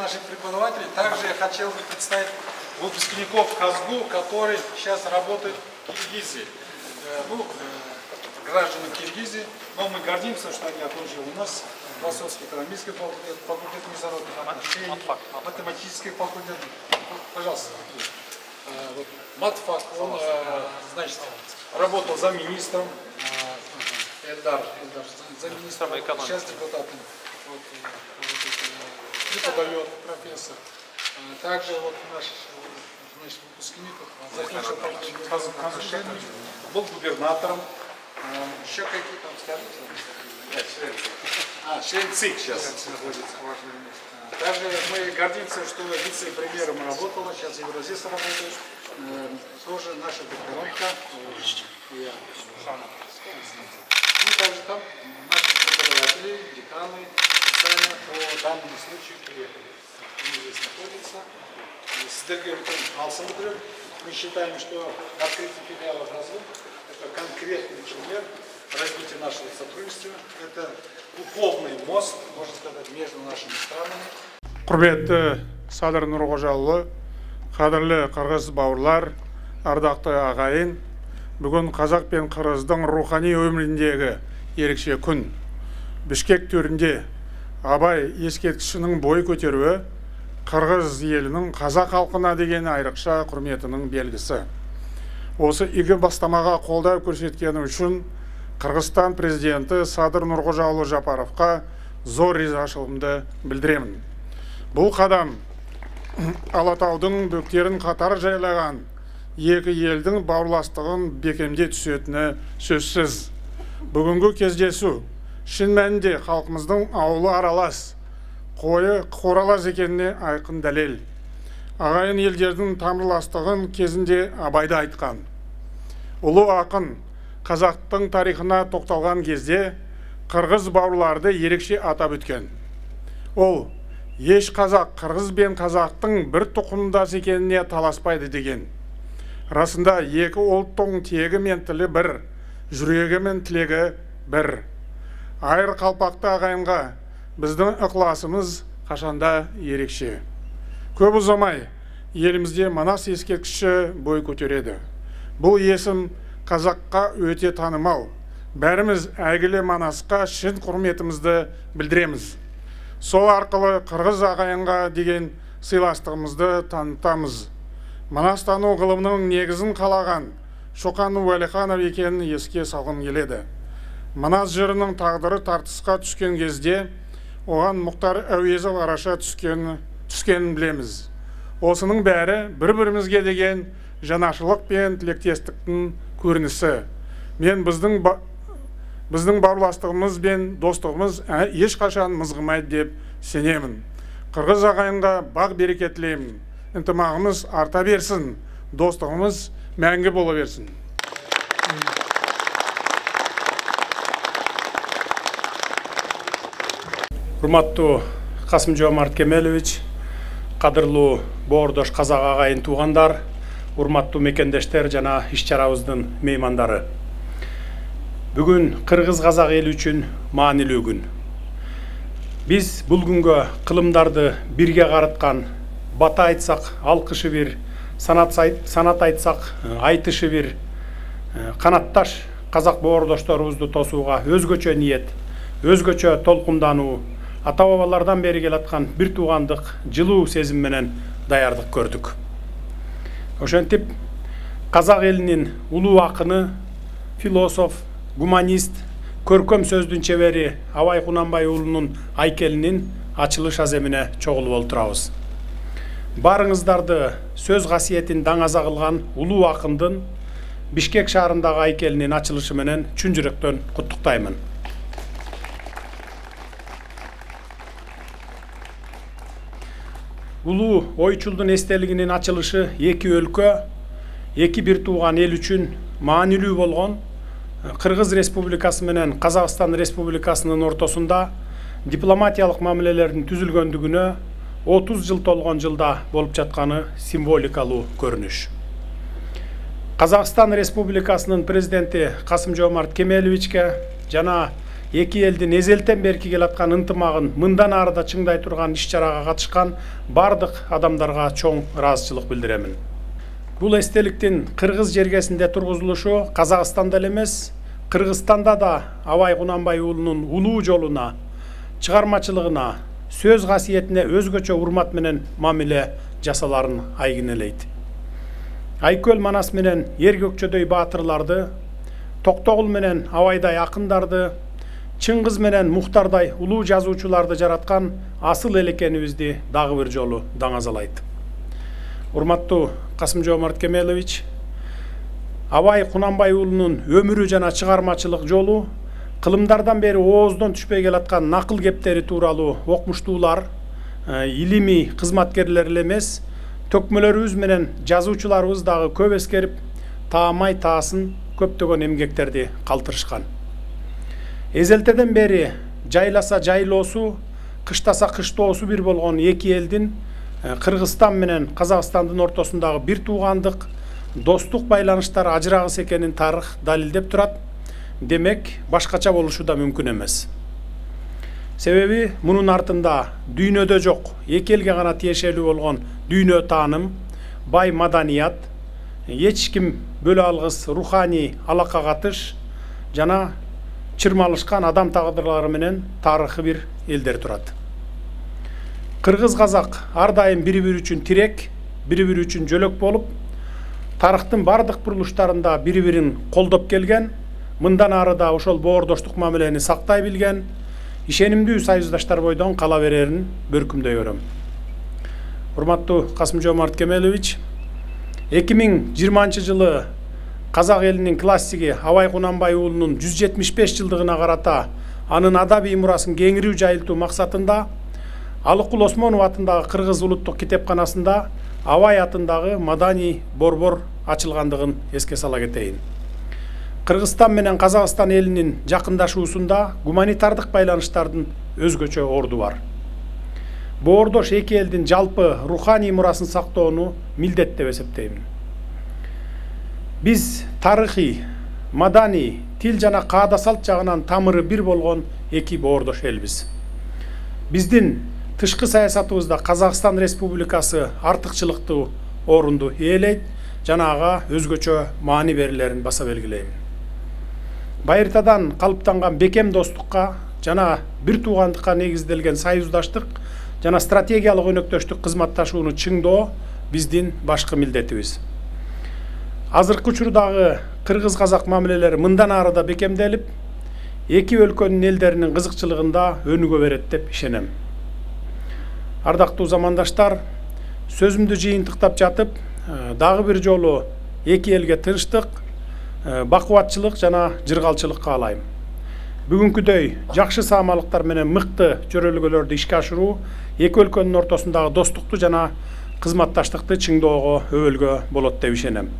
наших преподавателей. Также я хотел бы представить выпускников КАЗГУ, которые сейчас работают в Киргизии. Граждане Киргизии, но мы гордимся, что они окончили у нас Ростовский экономический факультет международных отношений, математический факультет. Пожалуйста. Матфак, он, значит, работал замминистром, Эльдар, замминистром, сейчас депутатом, преподает профессор. Также вот наш, значит, выпускник, закончил факультет отношений, был губернатором. Еще какие там, скажите? Член ЦИК сейчас находится. Также мы гордимся, что вице-премьером работала, сейчас Евразис работает. Тоже наша докторантка. И также там наши преподаватели, деканы, специально по данному случаю приехали. Они здесь находятся. Мы считаем, что открытие филиалов РАЗУ это конкретный пример развития нашего сотрудничества. Это духовный мост, можно сказать, между нашими странами. Құрметті Садыр Нұрғожаұлы, қадірлі қырғыз бауырлар, ардақты ағайын, бүгін қазақ пен қырғыздың рухани өміріндегі ерекше күн. Бішкек төрінде Абай ескерткішінің бой көтеруі қырғыз елінің қазақ халқына деген айрықша құрметінің белгісі. Осы игі бастамаға қолдау көрсеткені үшін Қырғызстан президенті Садыр Нұрғожаұлы Жапаровқа зор ризашылығымды білдіремін. Бұл қадам Алатаудың бөктерін қатар жайлаған екі елдің бауырластығын бекемдей түсетіні сөзсіз. Бүгінгі кездесу шын мәнінде халқымыздың ауылы аралас, қойы қоралас екеніне айқын дәлел. Ағайын елдердің тамырластығын кезінде Абайды айтқан. Ұлы ақын қазақтың тарихына тоқталған кезде қырғыз бауырларды ерекше атап өткен. Ол, еш қазақ қырғыз бен қазақтың бір тұқымдас екеніне таласпайды деген. Расында екі ұлттың тегі мен тілі бір, жүрегі мен тілегі бір. Айыр қалпақты ағайынға біздің ықыласымыз қашанда ерекше. Көп ұзамай елімізде Манас ескерткіші бой көтереді. Бұл есім қазаққа өте танымал. Бәріміз әйгілі Манасқа шын құрметімізді білдіреміз. Сол арқылы қырғыз ағайынға деген сыйластығымызды танытамыз. Манастану ғылымның негізін қалаған Шоқан Уәлиханов екенін еске салғым келеді. Манас жырының тағдыры тартысқа түскен кезде оған Мұхтар Әуезов араша түскенін білеміз. Осының бәрі бір-бірімізге деген жанашылық пен тілектестіктің көрінісі. Мен біздің бауырластығымыз бен достығымыз ешқашан мызғымайды деп сенемін. Қырғыз ағайынға бақ береке тілеймін. Ынтымағымыз арта берсін, достығымыз мәңгі бола берсін. Урматтуу Касым-Жомарт Кемелович, кадырлуу боордош казак агайын туугандар, урматтуу мекендештер жана иш-чарабыздын меймандары. Бүгүн кыргыз казак эли үчүн маанилүү күн. Биз бул күнгө кылымдарды бирге карыткан, бата айтсак алкышы бир, санат айтсак айтышы бир, канатташ казак боордошторубузду тосууга өзгөчө ниет, өзгөчө толкундануу, ата-бабалардан бери келаткан бир туугандык жылуу сезим менен даярдык көрдүк. Ошентип, казак элинин улуу акыны, философ, гуманист, көркөм сөздүн чебери Абай Кунанбай уулунун айкелинин ачылыш аземине чогулуп олтурабыз. Барыңыздарды сөз касиетин даңаза кылган улуу акындын Бишкек шаарындагы айкелинин ачылышы менен чын жүрөктөн куттуктаймын. Улуу ойчулдун эстелигинин ачылышы эки өлкө, эки бир тууган эл үчүн маанилүү болгон Кыргыз Республикасы менен Казакстан Республикасынын ортосунда дипломатиялык мамилелердин түзүлгөндүгүнө 30 жыл толгон жылда болуп жатканы символикалуу көрүнүш. Казакстан Республикасынын президенти Касым-Жомарт Кемеловичке жана эки элдин эзелтен берки келаткан ынтымагын мындан ары да чыңдай турган иш-чарага катышкан бардык адамдарга чоң ыраазычылык билдиремин. Бул эстеликтин кыргыз жергесинде тургузулушу Казакстанда эле эмес, Кыргызстанда да Абай Кунанбай уулунун улуу жолуна, чыгармачылыгына, сөз касиетине өзгөчө урмат менен мамиле жасаларын айгинелейт. Айкөл Манас менен Эркөкчөдөй баатырларды, Токтогул менен Абайдай акындарды, Чыңгыз менен Мухтардай улуу жазуучуларды жараткан асыл эл экенибизди дагы бир жолу даңазалайт. Урматтуу Касым-Жомарт Кемелович, Абай Кунанбай уулунун өмүрү жана чыгармачылык жолу кылымдардан бери ооздон түшпөй келаткан накыл кептери тууралуу окумуштуулар, илимий кызматкерлер эле эмес, төкмөлөрүбүз менен жазуучуларыбыз дагы көп эскерип, таамай таасын көптөгөн эмгектерди калтырышкан. Эзелтеден бери жайласа жайлоосу, кыштаса кыштоосу бир болгон эки элдин Кыргызстан менен Казакстандын ортосундагы бир туугандык, достук байланыштар ажырагыс экенин тарых далилдеп турат. Демек, башкача болушу да мүмкүн эмес. Себеби мунун артында дүйнөдө жок, эки элге гана тиешелүү болгон дүйнө тааным, бай маданият, эч ким бөлө алгыс руханий алака катыш жана чырмалышкан адам тагдырлары менен тарыхы бир элдер турат. Кыргыз-казак ар дайым бири-бири үчүн тирек, бири-бири үчүн жөлөк болуп, тарыхтын бардык бурулуштарында бири-бирин колдоп келген, мындан ары да ошол боордоштук мамилени сактай билген, ишенимдүү союздаштар бойдон кала берерин бөркүмдөй көрөм. Урматтуу Касым-Жомарт Кемелович, 2020 жылы Казак элинин классиги Абай Кунанбай уулунун 175 жылдыгына карата анын адабий мурасын кеңирүү жайылтуу максатында Алыкул Осмонов атындагы Кыргыз улуттук китепканасында Абай атындагы маданий борбор ачылгандыгын эске сала кетейин. Кыргызстан менен Казакстан элинин жакындашуусунда гуманитардык байланыштардын өзгөчө орду бар. Боордош эки элдин жалпы руханий мурасын сактоону милдет деп эсептеймин. Биз тарыхый, маданий, тил жана каада салт жагынан тамыры бир болгон эки боордош элбиз. Биздин тышкы саясатыбызда Казакстан Республикасы артыкчылыктуу орунду ээлейт жана ага өзгөчө маани берилерин баса белгилейм. Байыртадан калыптанган бекем достукка жана бир туугандыкка негизделген союздаштык жана стратегиялык өнөктөштүк кызматташууну чыңдоо биздин башкы милдетибиз. Азыркы учурдагы кыргыз-казак мамилелери мындан ары да бекемделип, эки өлкөнүн элдеринин кызыкчылыгында өнүгө берет деп ишенем. Ардактуу замандаштар, сөзүмдү жыйынтыктап жатып, дагы бир жолу эки элге тынчтык, бакубатчылык жана жыргалчылык каалайм. Бүгүнкүдөй жакшы саамалыктар менен мыкты чөрөлгөлөрдү ишке ашыруу эки өлкөнүн ортосундагы достукту жана кызматташтыкты чыңдоого өбөлгө болот деп ишенем.